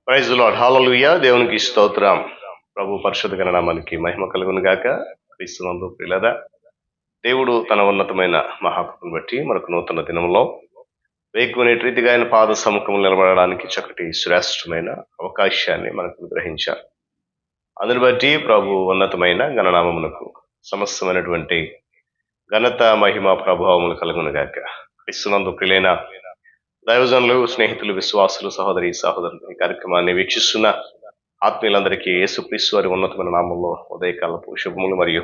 Praise lord, హల్లెలూయా. దేవునికి స్తోత్రం. ప్రభు పరిశుద్ధ గణనామానికి మహిమ కలుగును గాక. క్రీస్తునందు ప్రియులారా, దేవుడు తన ఉన్నతమైన మహాకృపను బట్టి మనకు నూతన దినంలో వేకునే రీతిగా ఆయన పాద సముఖంలో నిలబడడానికి చక్కటి శ్రేష్టమైన అవకాశాన్ని మనకు గ్రహించారు. అందుని బట్టి ప్రభు ఉన్నతమైన గణనామమునకు సమస్తమైనటువంటి ఘనత మహిమ ప్రభావములు కలుగును గాక. క్రీస్తునందు ప్రియులైన దైవజనులు, స్నేహితులు, విశ్వాసులు, సహోదరి సహోదరులు, ఈ కార్యక్రమాన్ని వీక్షిస్తున్న ఆత్మీయులందరికీ యేసుక్రీస్తు వారి ఉన్నతమైన నామంలో ఉదయకాలపు శుభములు మరియు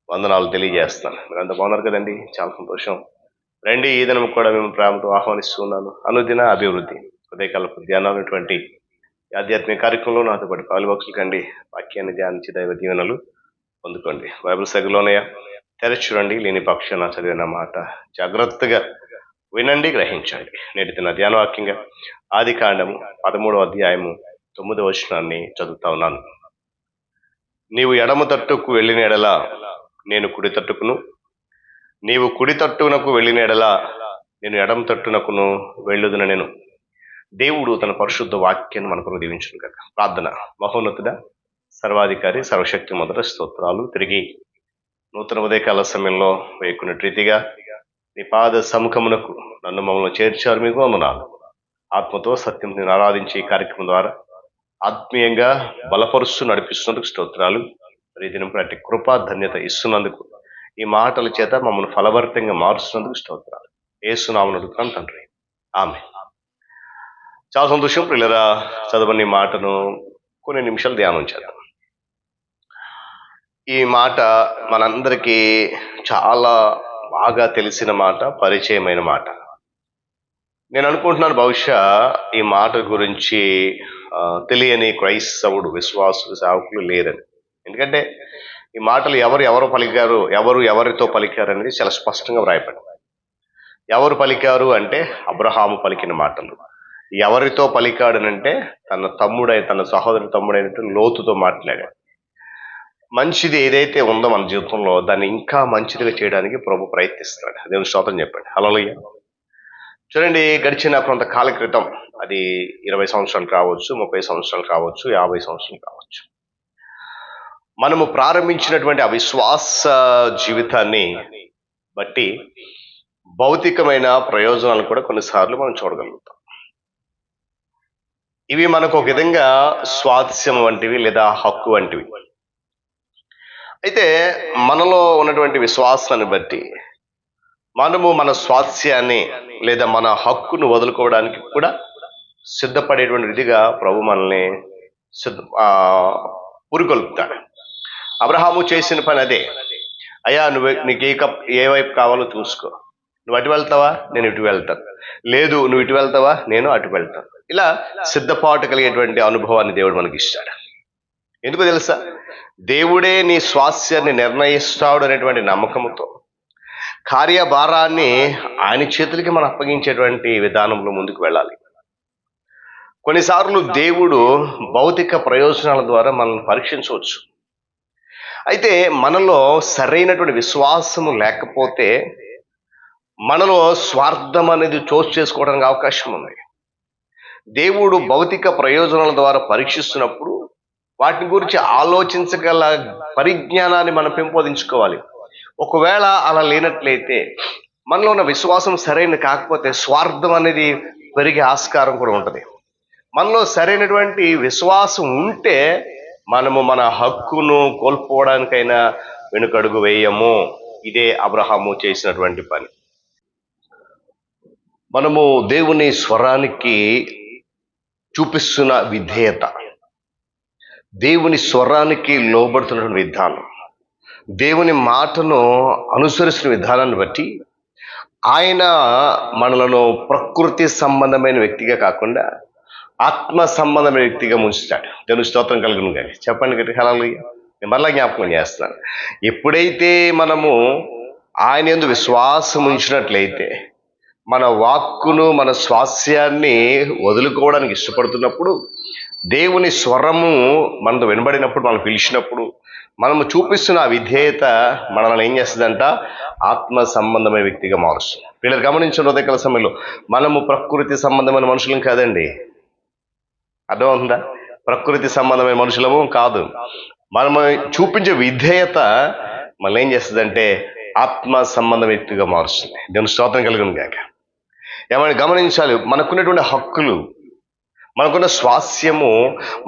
వందనాలు తెలియజేస్తాను. మీరు అంత బాగున్నారు కదండి, చాలా సంతోషం. రండి, ఈ దినం కూడా మేము ప్రేమతో ఆహ్వానిస్తున్నాను. అనుదిన అభివృద్ధి ఉదయకాలపు ధ్యానమైనటువంటి ఆధ్యాత్మిక కార్యక్రమంలో నాతో పాటు పాలుభక్షులు కండి. వాక్యాన్ని ధ్యానించి దైవ దీవెనలు పొందుకోండి. బైబిల్ సగలోనే తెరచి చూడండి, లేని పక్షాన చదివిన మాట జాగ్రత్తగా వినండి, గ్రహించండి. నేటి దిన ధ్యానవాక్యంగా ఆది కాండము 13వ అధ్యాయము 9వ వచనాన్ని చదువుతా ఉన్నాను. నీవు ఎడమ తట్టుకు వెళ్ళిన ఎడల నేను కుడి తట్టుకును, నీవు కుడి తట్టునకు వెళ్ళిన ఎడల నేను ఎడమ తట్టునకును వెళ్ళుదున. నేను దేవుడు తన పరిశుద్ధ వాక్యాన్ని మనకు దీవించును కదా. ప్రార్థన. మహోన్నతుడ, సర్వాధికారి, సర్వశక్తి మొదట స్తోత్రాలు. తిరిగి నూతన ఉదయకాల సమయంలో వేకున్న రీతిగా నీ పాద సముఖమునకు నన్ను మమ్మల్ని చేర్చారు. మీకు వందనాలు. ఆత్మతో సత్యం నేను ఆరాధించి ఈ కార్యక్రమం ద్వారా ఆత్మీయంగా బలపరుస్తూ నడిపిస్తున్నందుకు స్తోత్రాలు. రీతిని ప్రతి కృపా ధన్యత ఇస్తున్నందుకు, ఈ మాటల చేత మమ్మల్ని ఫలభరితంగా మారుస్తున్నందుకు స్తోత్రాలు. యేసునామమున అడుగుతున్నాను తండ్రి, ఆమేన్. చాలా సంతోషం ప్రియులారా. చదవని మాటను కొన్ని నిమిషాలు ధ్యానం చేద్దాం. ఈ మాట మనందరికీ చాలా బాగా తెలిసిన మాట, పరిచయమైన మాట. నేను అనుకుంటున్నాను బహుశా ఈ మాట గురించి తెలియని క్రైస్తవుడు, విశ్వాసులు, సేవకులు లేరని. ఎందుకంటే ఈ మాటలు ఎవరు పలికారు, ఎవరితో పలికారు అనేది చాలా స్పష్టంగా వ్రాయబడింది. ఎవరు పలికారు అంటే అబ్రహాము పలికిన మాటలు. ఎవరితో పలికాడనంటే తన సహోదరి తమ్ముడైనట్టు లోతుతో మాట్లాడాడు. మంచిది ఏదైతే ఉందో మన జీవితంలో దాన్ని ఇంకా మంచిదిగా చేయడానికి ప్రభు ప్రయత్నిస్తున్నాడు. దేవుని స్తోత్రం చెప్పండి. హల్లెలూయా. చూడండి, గడిచిన కొంతకాల క్రితం, అది 20 సంవత్సరాలు కావచ్చు, 30 సంవత్సరాలు కావచ్చు, 50 సంవత్సరాలు కావచ్చు, మనము ప్రారంభించినటువంటి ఆ విశ్వాస జీవితాన్ని బట్టి భౌతికమైన ప్రయోజనాలు కూడా కొన్నిసార్లు మనం చూడగలుగుతాం. ఇవి మనకు ఒక విధంగా స్వాస్థ్యం వంటివి లేదా హక్కు వంటివి. అయితే మనలో ఉన్నటువంటి విశ్వాసాన్ని బట్టి మనము మన స్వాస్థ్యాన్ని లేదా మన హక్కును వదులుకోవడానికి కూడా సిద్ధపడేటువంటి విధిగా ప్రభు మనల్ని పురికొల్పుతాడు. అబ్రహాము చేసిన పని అదే. అయ్యా, నీకు ఏ వైపు కావాలో చూసుకో. నువ్వు అటు వెళ్తావా, నేను ఇటు వెళ్తాను. లేదు, నువ్వు ఇటు వెళ్తావా, నేను అటు వెళ్తాను. ఇలా సిద్ధపాటు కలిగేటువంటి అనుభవాన్ని దేవుడు మనకి ఇస్తాడు. ఎందుకు తెలుసా? దేవుడే నీ స్వాస్థ్యాన్ని నిర్ణయిస్తాడు అనేటువంటి నమ్మకంతో కార్యభారాన్ని ఆయన చేతులకి మనం అప్పగించేటువంటి విధానంలో ముందుకు వెళ్ళాలి. కొన్నిసార్లు దేవుడు భౌతిక ప్రయోజనాల ద్వారా మనల్ని పరీక్షించవచ్చు. అయితే మనలో సరైనటువంటి విశ్వాసము లేకపోతే మనలో స్వార్థం అనేది చోటు చేసుకోవడానికి అవకాశం ఉంది. దేవుడు భౌతిక ప్రయోజనాల ద్వారా పరీక్షిస్తున్నప్పుడు వాటి గురించి ఆలోచించగల పరిజ్ఞానాన్ని మనం పెంపొందించుకోవాలి. ఒకవేళ అలా లేనట్లయితే, మనలో ఉన్న విశ్వాసం సరైనది కాకపోతే స్వార్థం అనేది పెరిగే ఆస్కారం కూడా ఉంటుంది. మనలో సరైనటువంటి విశ్వాసం ఉంటే మనము మన హక్కును కోల్పోవడానికైనా వెనుకడుగు వేయము. ఇదే అబ్రహాము చేసినటువంటి పని. మనము దేవుని స్వరానికి చూపిస్తున్న విధేయత, దేవుని స్వరానికి లోబడుతున్న విధానం, దేవుని మాటను అనుసరిస్తున్న విధానాన్ని బట్టి ఆయన మనలను ప్రకృతి సంబంధమైన వ్యక్తిగా కాకుండా ఆత్మ సంబంధమైన వ్యక్తిగా ఉంచుతాడు. దేవుని స్తోత్రం కలుగును కానీ. చెప్పండి గట్టి హల్లెలూయా. నేను మరలా జ్ఞాపకం చేస్తున్నాను. ఎప్పుడైతే మనము ఆయన యందు విశ్వాసం ఉంచినట్లయితే, మన వాక్కును, మన స్వాస్థ్యాన్ని వదులుకోవడానికి ఇష్టపడుతున్నప్పుడు, దేవుని స్వరము మనతో వినబడినప్పుడు, మనం పిలిచినప్పుడు మనము చూపిస్తున్న ఆ విధేయత మనల్ని ఏం చేస్తుందంట? ఆత్మ సంబంధమైన వ్యక్తిగా మారుస్తుంది. వీళ్ళని గమనించిన ఉదయకాల సమయంలో మనము ప్రకృతి సంబంధమైన మనుషులం కాదండి. అర్థమవుతుందా? ప్రకృతి సంబంధమైన మనుషులము కాదు. మనము చూపించే విధేయత మళ్ళీ ఏం చేస్తుందంటే ఆత్మ సంబంధ వ్యక్తిగా మారుస్తుంది. దేవుని స్తోత్రం కలుగును గాక. ఏమైనా గమనించాలి, మనకున్నటువంటి హక్కులు, మనకున్న స్వాస్యము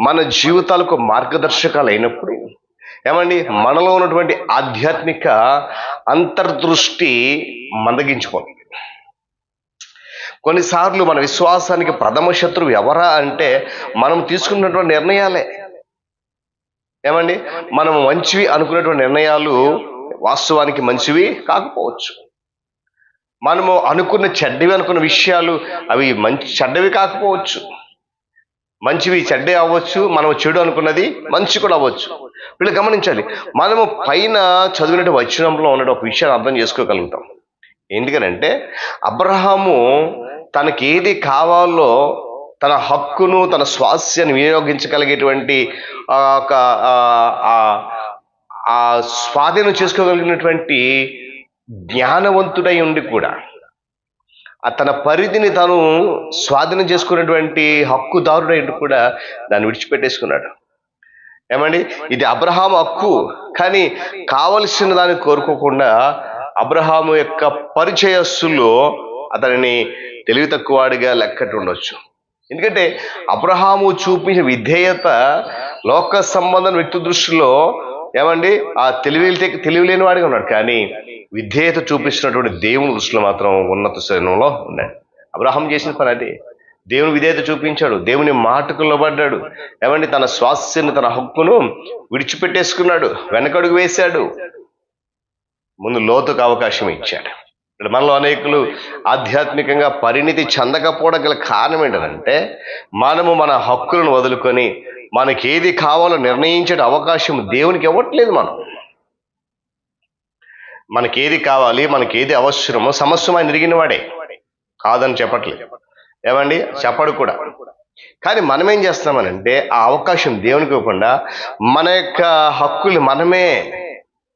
మన జీవితాలకు మార్గదర్శకాలు అయినప్పుడు ఏమండి మనలో ఉన్నటువంటి ఆధ్యాత్మిక అంతర్దృష్టి మందగించిపోతుంది. కొన్నిసార్లు మన విశ్వాసానికి ప్రథమ శత్రువు ఎవరా అంటే మనం తీసుకున్నటువంటి నిర్ణయాలే. ఏమండి మనం మంచివి అనుకున్నటువంటి నిర్ణయాలు వాస్తవానికి మంచివి కాకపోవచ్చు. మనము అనుకున్న చెడ్డవి అనుకున్న విషయాలు అవి చెడ్డవి కాకపోవచ్చు. మంచివి చెడ్డే అవ్వచ్చు, మనం చెడు అనుకున్నది మంచి కూడా అవ్వచ్చు. వీళ్ళు గమనించాలి, మనము పైన చదివినట్టు వచనంలో ఉన్న ఒక విషయాన్ని అర్థం చేసుకోగలుగుతాం. ఎందుకనంటే అబ్రహాము తనకి ఏది కావాలో తన హక్కును తన స్వాస్యాన్ని వినియోగించగలిగేటువంటి ఆ స్వాధీనం చేసుకోగలిగినటువంటి జ్ఞానవంతుడై ఉండి కూడా తన పరిధిని తాను స్వాధీనం చేసుకున్నటువంటి హక్కుదారుడై కూడా దాన్ని విడిచిపెట్టేసుకున్నాడు. ఏమండి ఇది అబ్రహాము హక్కు, కానీ కావలసిన దాన్ని కోరుకోకుండా అబ్రహాము యొక్క పరిచయస్సులో అతనిని తెలివి తక్కువవాడిగా లెక్కట్టు ఉండొచ్చు. ఎందుకంటే అబ్రహాము చూపించిన విధేయత లోక సంబంధం వ్యక్తి దృష్టిలో ఏమండి ఆ తెలివి లేని వాడిగా ఉన్నాడు, కానీ విధేయత చూపిస్తున్నటువంటి దేవుని దృష్టిలో మాత్రం ఉన్నత స్థానంలో ఉన్నాడు. అబ్రహాం చేసిన పని అదే. దేవుని విధేయత చూపించాడు, దేవుని మాటకు లోబడ్డాడు. ఏమండి తన స్వాస్యాన్ని తన హక్కును విడిచిపెట్టేసుకున్నాడు, వెనకడుగు వేశాడు, ముందు లోతుకు అవకాశం ఇచ్చాడు. ఇక్కడ మనలో అనేకులు ఆధ్యాత్మికంగా పరిణితి చెందకపోవడం గల కారణం ఏంటంటే మనము మన హక్కులను వదులుకొని మనకి ఏది కావాలో నిర్ణయించే అవకాశం దేవునికి ఇవ్వట్లేదు. మనకేది కావాలి, మనకేది అవసరమో సమస్య ఆయన తిరిగిన వాడే, కాదని చెప్పట్లేదు. ఏమండి చెప్పడు కూడా. కానీ మనం ఏం చేస్తున్నామనంటే ఆ అవకాశం దేవునికి ఇవ్వకుండా మన యొక్క హక్కుల్ని మనమే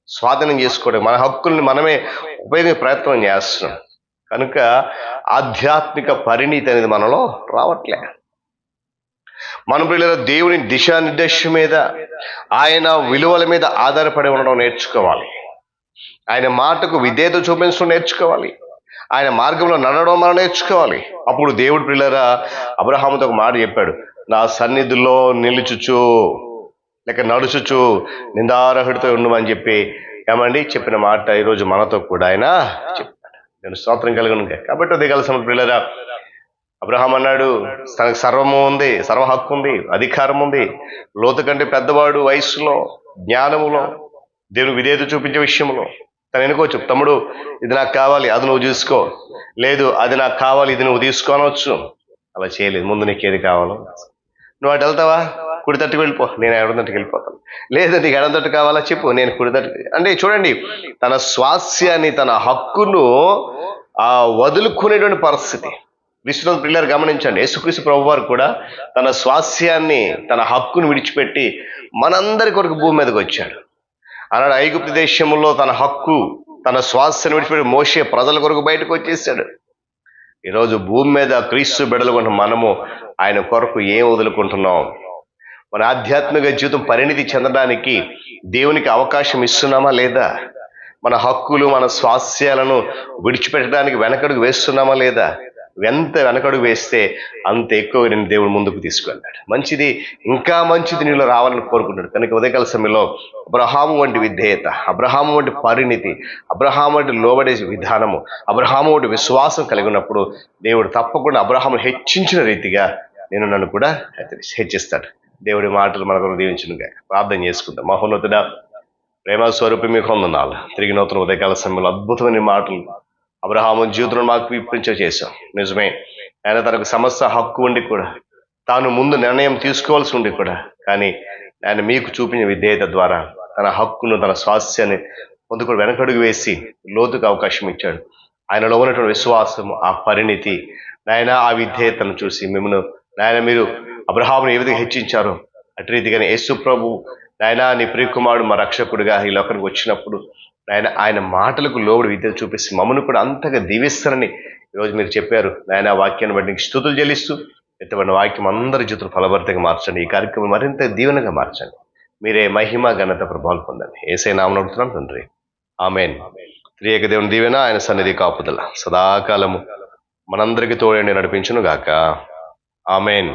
స్వాధీనం చేసుకోవడం, మన హక్కుల్ని మనమే ఉపయోగించే ప్రయత్నం చేస్తున్నాం. కనుక ఆధ్యాత్మిక పరిణితి అనేది మనలో రావట్లే. మన పిల్లల దేవుని దిశానిర్దేశం మీద ఆయన విలువల మీద ఆధారపడి ఉండడం నేర్చుకోవాలి. ఆయన మాటకు విధేయత చూపించడం నేర్చుకోవాలి. ఆయన మార్గంలో నడవడం మనం నేర్చుకోవాలి. అప్పుడు దేవుడు పిల్లరా అబ్రహాముతో ఒక మాట చెప్పాడు, నా సన్నిధిలో నిలుచుచు లేక నడుచుచు నిందారహుడితో ఉండమని చెప్పి ఏమండి చెప్పిన మాట ఈరోజు మనతో కూడా ఆయన చెప్పాడు. నేను స్తోత్రం కలుగును. కాబట్టి దిగాల్సిన పిల్లరా అబ్రహాం అన్నాడు తనకు సర్వము ఉంది, సర్వ హక్కు ఉంది, అధికారం ఉంది. లోతు కంటే పెద్దవాడు వయస్సులో, జ్ఞానములో, దేవుని విధేయత చూపించే విషయంలో. తను ఎన్నుకోవచ్చు, తమ్ముడు ఇది నాకు కావాలి, అది నువ్వు చూసుకో, లేదు అది నాకు కావాలి, ఇది నువ్వు తీసుకోనవచ్చు. అలా చేయలేదు. ముందు నీకు ఏది కావాలో నువ్వు అటు వెళ్తావా, కుడి తట్టుకు వెళ్ళిపో, నేను ఎడమ తట్టుకు వెళ్ళిపోతాను. లేదు నీకు ఎడమ తట్టు కావాలా చెప్పు, నేను కుడి తట్టు. అంటే చూడండి తన స్వాస్యాన్ని తన హక్కును వదులుకునేటువంటి పరిస్థితి. విశ్వనాథ పిల్లలు గమనించండి, యేసుక్రీస్తు ప్రభువారు కూడా తన స్వాస్యాన్ని తన హక్కును విడిచిపెట్టి మనందరి కొరకు భూమి మీదకి వచ్చాడు. ఆనాడు ఐగుప్తు దేశంలో తన హక్కు తన స్వాస్యాన్ని విడిచిపెట్టి మోషే ప్రజల కొరకు బయటకు వచ్చేసాడు. ఈరోజు భూమి మీద క్రీస్తు బిడ్డలు మనము ఆయన కొరకు ఏం వదులుకుంటున్నాం? మన ఆధ్యాత్మిక జీవితం పరిణితి చెందడానికి దేవునికి అవకాశం ఇస్తున్నామా లేదా? మన హక్కులు మన స్వాస్యాలను విడిచిపెట్టడానికి వెనకడుగు వేస్తున్నామా లేదా? ఎంత వెనకడుగు వేస్తే అంత ఎక్కువ నేను దేవుడు ముందుకు తీసుకెళ్ళాడు. మంచిది, ఇంకా మంచిది నీలో రావాలని కోరుకుంటాడు. కనుక ఉదయకాల సమయంలో అబ్రహాము వంటి విధేయత, అబ్రహాము వంటి పరిణితి, అబ్రహాము వంటి లోబడే విధానము, అబ్రహాము వంటి విశ్వాసం కలిగి ఉన్నప్పుడు దేవుడు తప్పకుండా అబ్రహామును హెచ్చించిన రీతిగా నన్ను కూడా హెచ్చిస్తాడు. దేవుడి మాటలు మనకు దీవించునుగా. ప్రార్థన చేసుకుందాం. మహోన్నతుడా, ప్రేమ స్వరూపి మీకు వందనాలు. తిరిగి నూతన ఉదయకాల సమయంలో అద్భుతమైన మాటలు అబ్రహాము జీవితంలో మాకు విప్పించే చేశాం. నిజమే, ఆయన తనకు సమస్య హక్కు ఉండి కూడా తాను ముందు నిర్ణయం తీసుకోవాల్సి ఉండి కూడా, కానీ ఆయన మీకు చూపించిన విధేయత ద్వారా తన హక్కును తన స్వాస్యాన్ని పొందుకొని వెనకడుగు వేసి లోతుకు అవకాశం ఇచ్చాడు. ఆయనలో ఉన్నటువంటి విశ్వాసం, ఆ పరిణితి, నాయన ఆ విధేయతను చూసి మిమ్మల్ని నాయన మీరు అబ్రహామును ఏ విధంగా హెచ్చించారో అటు రీతిగానే యేసు ప్రభు నాయన నీ ప్రియకుమారుడు మా రక్షకుడిగా ఈ లోకానికి వచ్చినప్పుడు ఆయన మాటలకు లోబడి విధేయత చూపిస్తే మమ్మల్ని కూడా అంతగా దీవిస్తారని ఈరోజు మీరు చెప్పారు. నాయన వాక్యాన్ని బట్టి నీకు స్తుతులు చెల్లిస్తూ ఎటువంటి వాక్యం అందరి జీవితంలో ఫలభరితంగా మార్చండి. ఈ కార్యక్రమం మరింత దీవెనగా మార్చండి. మీరే మహిమ ఘనత ప్రభావాలు పొందండి. యేసయ్య నామమున అడుగుతున్నాం తండ్రి, ఆమేన్. త్రియేక దేవుని దీవెన, ఆయన సన్నిధి కాపుదల సదాకాలము మనందరికీ తోడండి నడిపించును గాక. ఆమేన్.